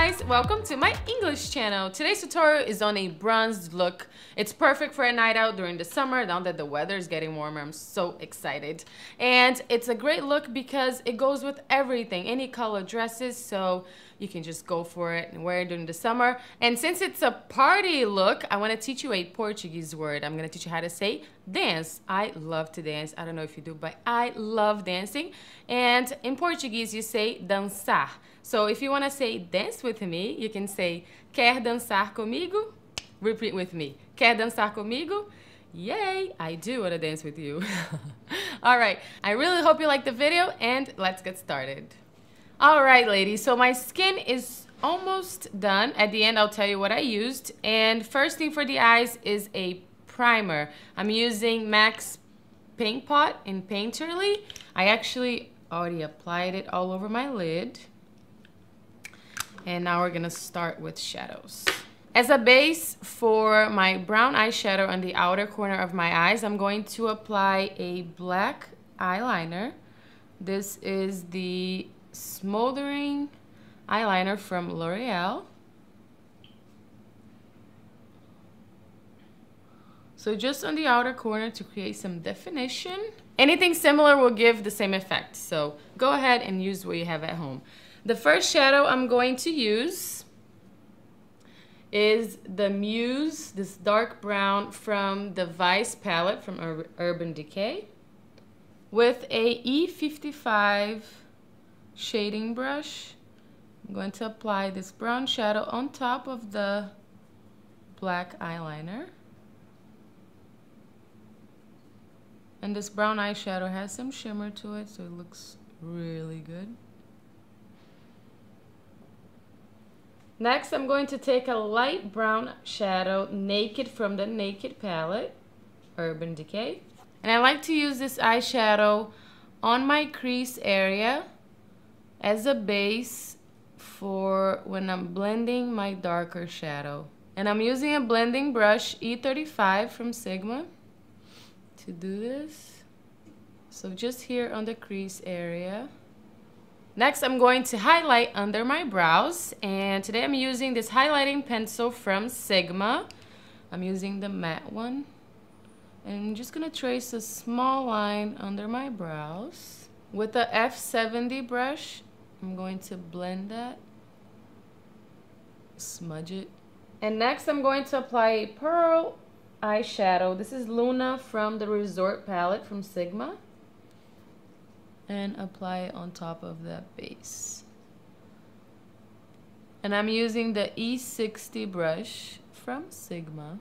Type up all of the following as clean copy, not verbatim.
guys, welcome to my English channel. Today's tutorial is on a bronzed look. It's perfect for a night out during the summer. Now that the weather is getting warmer, I'm so excited. And it's a great look because it goes with everything, any color dresses, so you can just go for it and wear it during the summer. And since it's a party look, I want to teach you a Portuguese word. I'm going to teach you how to say dance. I love to dance. I don't know if you do, but I love dancing. And in Portuguese, you say dançar. So if you want to say dance with me, you can say quer dançar comigo? Repeat with me. Quer dançar comigo? Yay, I do want to dance with you. All right, I really hope you like the video and let's get started. All right, ladies, so my skin is almost done. At the end, I'll tell you what I used. And first thing for the eyes is a primer. I'm using MAC's Paint Pot in Painterly. I actually already applied it all over my lid. And now we're gonna start with shadows. As a base for my brown eyeshadow on the outer corner of my eyes, I'm going to apply a black eyeliner. This is the Smoldering eyeliner from L'Oreal. So just on the outer corner to create some definition. Anything similar will give the same effect. So go ahead and use what you have at home. The first shadow I'm going to use is the Muse, this dark brown from the Vice palette from Urban Decay, with a E55 shading brush. I'm going to apply this brown shadow on top of the black eyeliner. And this brown eyeshadow has some shimmer to it, so it looks really good. Next, I'm going to take a light brown shadow, Naked from the Naked palette, Urban Decay. And I like to use this eyeshadow on my crease area as a base for when I'm blending my darker shadow. And I'm using a blending brush, E35 from Sigma, to do this. So just here on the crease area. Next, I'm going to highlight under my brows, and today I'm using this highlighting pencil from Sigma. I'm using the matte one, and I'm just gonna trace a small line under my brows. With the F70 brush, I'm going to blend that, smudge it. And next, I'm going to apply a pearl eyeshadow. This is Luna from the Resort palette from Sigma. And apply it on top of that base. And I'm using the E60 brush from Sigma.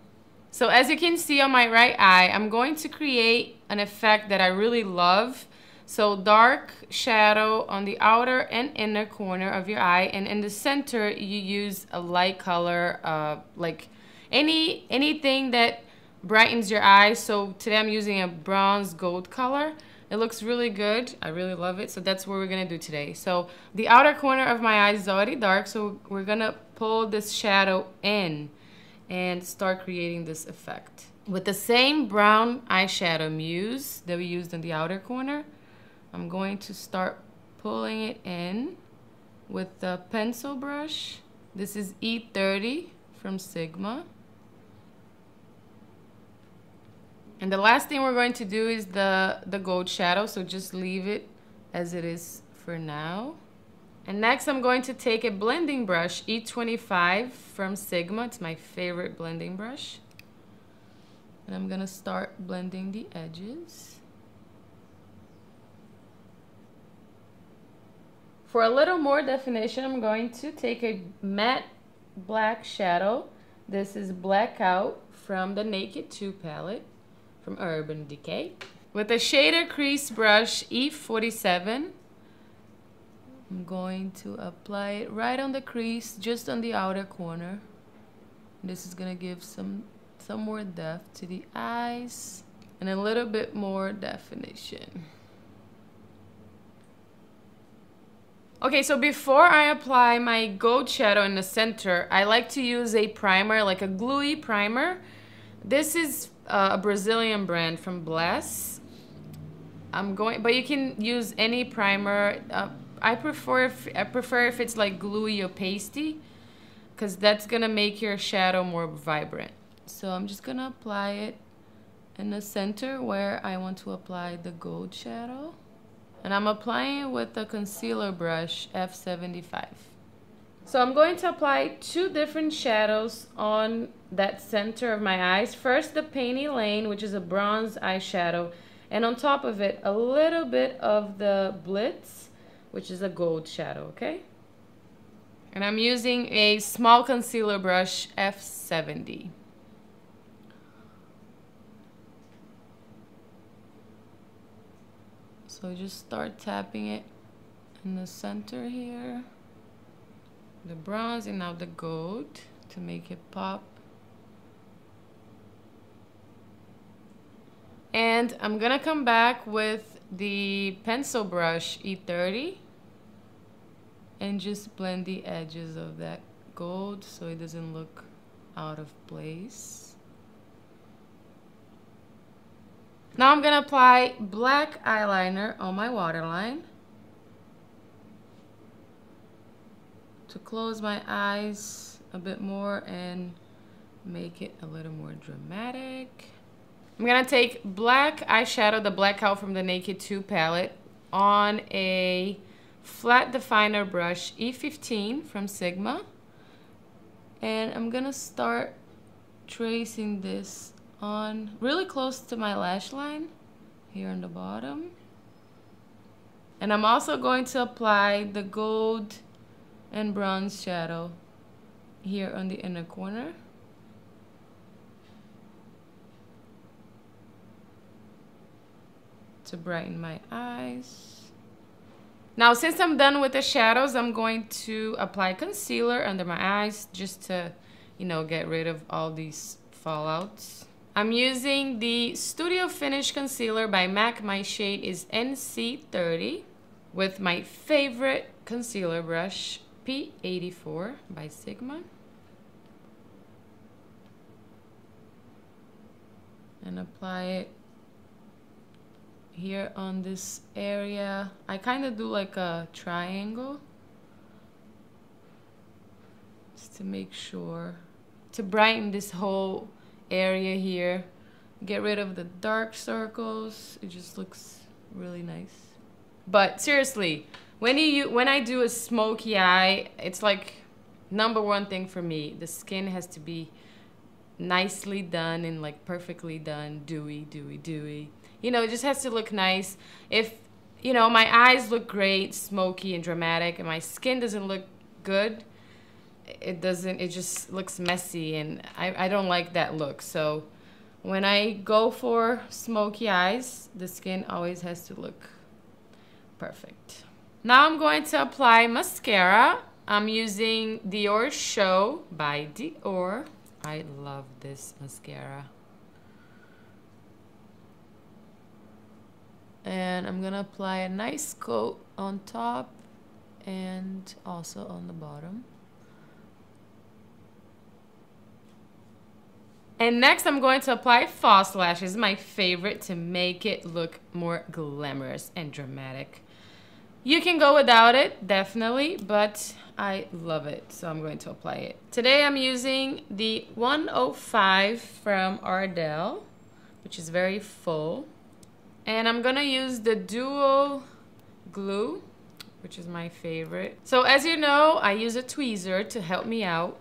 So as you can see on my right eye, I'm going to create an effect that I really love. So dark shadow on the outer and inner corner of your eye, and in the center you use a light color, like anything that brightens your eyes. So today I'm using a bronze gold color. It looks really good. I really love it. So that's what we're gonna do today. So the outer corner of my eyes is already dark, so we're gonna pull this shadow in and start creating this effect. With the same brown eyeshadow Muse that we used in the outer corner, I'm going to start pulling it in with the pencil brush. This is E30 from Sigma. And the last thing we're going to do is the gold shadow, so just leave it as it is for now. And next I'm going to take a blending brush, E25 from Sigma. It's my favorite blending brush. And I'm gonna start blending the edges. For a little more definition, I'm going to take a matte black shadow. This is Blackout from the Naked 2 palette from Urban Decay. With a shader crease brush, E47, I'm going to apply it right on the crease, just on the outer corner. This is gonna give some more depth to the eyes and a little bit more definition. Okay, so before I apply my gold shadow in the center, I like to use a primer, like a gluey primer. This is a Brazilian brand from Bless. But you can use any primer. I prefer if it's like gluey or pasty. because that's gonna make your shadow more vibrant. So I'm just gonna apply it in the center where I want to apply the gold shadow. And I'm applying it with the concealer brush F75. So I'm going to apply two different shadows on that center of my eyes. First, the Painty Lane, which is a bronze eyeshadow. And on top of it, a little bit of the Blitz, which is a gold shadow, okay? And I'm using a small concealer brush, F70. So just start tapping it in the center here. The bronze and now the gold to make it pop. And I'm gonna come back with the pencil brush E30 and just blend the edges of that gold so it doesn't look out of place. Now I'm gonna apply black eyeliner on my waterline to close my eyes a bit more and make it a little more dramatic. I'm gonna take black eyeshadow, the blackout from the Naked 2 palette, on a flat definer brush E15 from Sigma. And I'm gonna start tracing this on really close to my lash line here on the bottom. And I'm also going to apply the gold and bronze shadow here on the inner corner. To brighten my eyes. Now, since I'm done with the shadows, I'm going to apply concealer under my eyes just to, you know, get rid of all these fallouts. I'm using the Studio Finish Concealer by MAC. My shade is NC30 with my favorite concealer brush, P84 by Sigma. And apply it here on this area. I kind of do like a triangle just to make sure to brighten this whole area here, get rid of the dark circles. It just looks really nice. But seriously, when I do a smoky eye, it's like #1 thing for me. The skin has to be nicely done and like perfectly done, dewy, dewy, dewy. You know, it just has to look nice. If, you know, my eyes look great, smoky and dramatic, and my skin doesn't look good, it just looks messy, and I don't like that look. So when I go for smoky eyes, the skin always has to look perfect. Now I'm going to apply mascara. I'm using Dior Show by Dior. I love this mascara. And I'm gonna apply a nice coat on top and also on the bottom. And next I'm going to apply false lashes, my favorite, to make it look more glamorous and dramatic. You can go without it, definitely, but I love it, so I'm going to apply it. Today I'm using the 105 from Ardell, which is very full. And I'm gonna use the Duo Glue, which is my favorite. So as you know, I use a tweezer to help me out.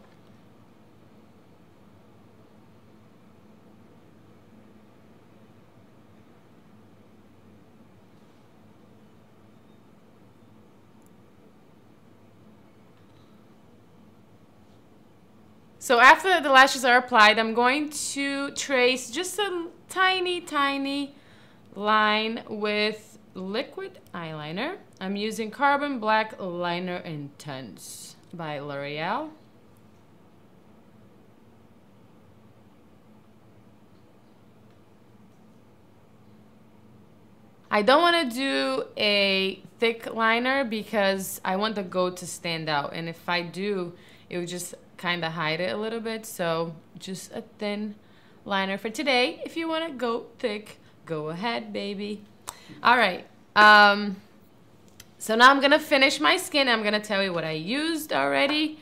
So after the lashes are applied, I'm going to trace just a tiny, tiny line with liquid eyeliner. I'm using Carbon Black Liner Intense by L'Oreal. I don't want to do a thick liner because I want the gold to stand out, and if I do, it would just kind of hide it a little bit. So just a thin liner for today. If you want to go thick, go ahead, baby. All right. So now I'm gonna finish my skin. I'm gonna tell you what I used already.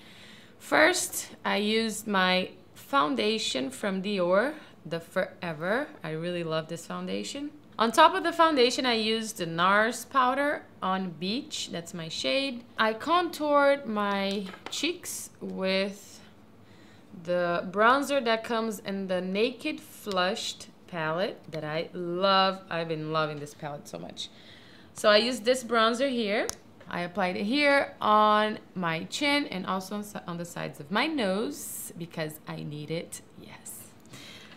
First, I used my foundation from Dior, the Forever. I really love this foundation. On top of the foundation, I used the NARS powder on Beach. That's my shade. I contoured my cheeks with the bronzer that comes in the Naked Flushed palette that I love. I've been loving this palette so much. So I used this bronzer here. I applied it here on my chin and also on the sides of my nose because I need it, yes.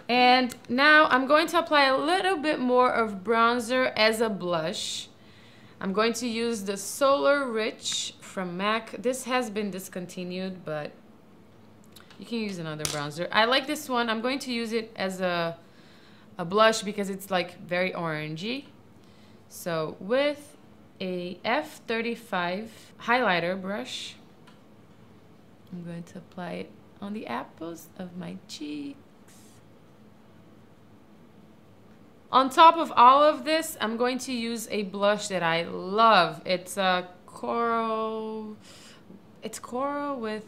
And now I'm going to apply a little bit more of bronzer as a blush. I'm going to use the Solar Rich from MAC. This has been discontinued, but you can use another bronzer. I like this one. I'm going to use it as a blush because it's like very orangey. So with a F35 highlighter brush, I'm going to apply it on the apples of my cheeks. On top of all of this, I'm going to use a blush that I love. It's a coral. It's coral with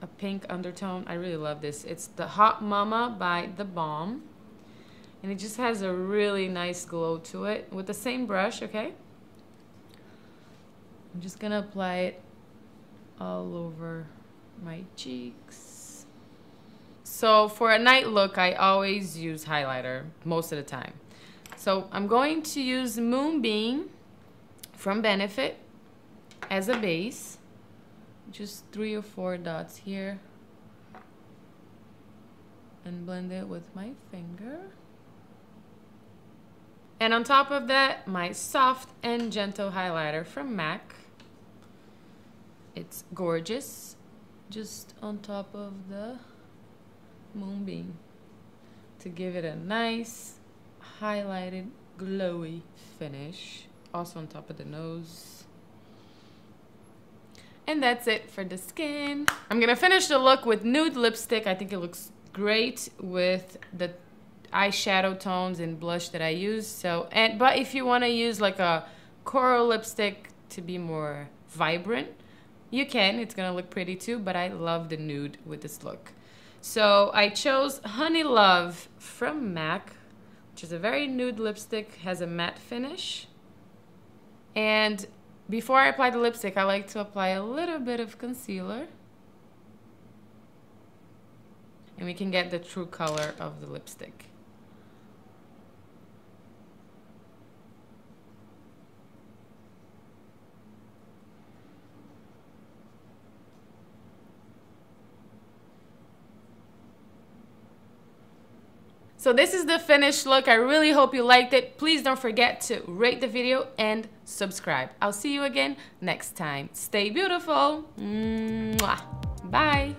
a pink undertone. I really love this. It's the Hot Mama by The Balm. And it just has a really nice glow to it with the same brush, okay? I'm just gonna apply it all over my cheeks. So for a night look, I always use highlighter most of the time. So I'm going to use Moonbeam from Benefit as a base. Just 3 or 4 dots here. And blend it with my finger. And on top of that, my Soft and Gentle highlighter from MAC. It's gorgeous. Just on top of the Moonbeam to give it a nice highlighted glowy finish. Also on top of the nose. And that's it for the skin. I'm gonna finish the look with nude lipstick. I think it looks great with the eyeshadow tones and blush that I use. So, but if you want to use like a coral lipstick to be more vibrant, you can. It's gonna look pretty too, but I love the nude with this look. So I chose Honey Love from MAC, which is a very nude lipstick, has a matte finish. And before I apply the lipstick, I like to apply a little bit of concealer. And we can get the true color of the lipstick. So this is the finished look. I really hope you liked it. Please don't forget to rate the video and subscribe. I'll see you again next time. Stay beautiful. Mwah. Bye.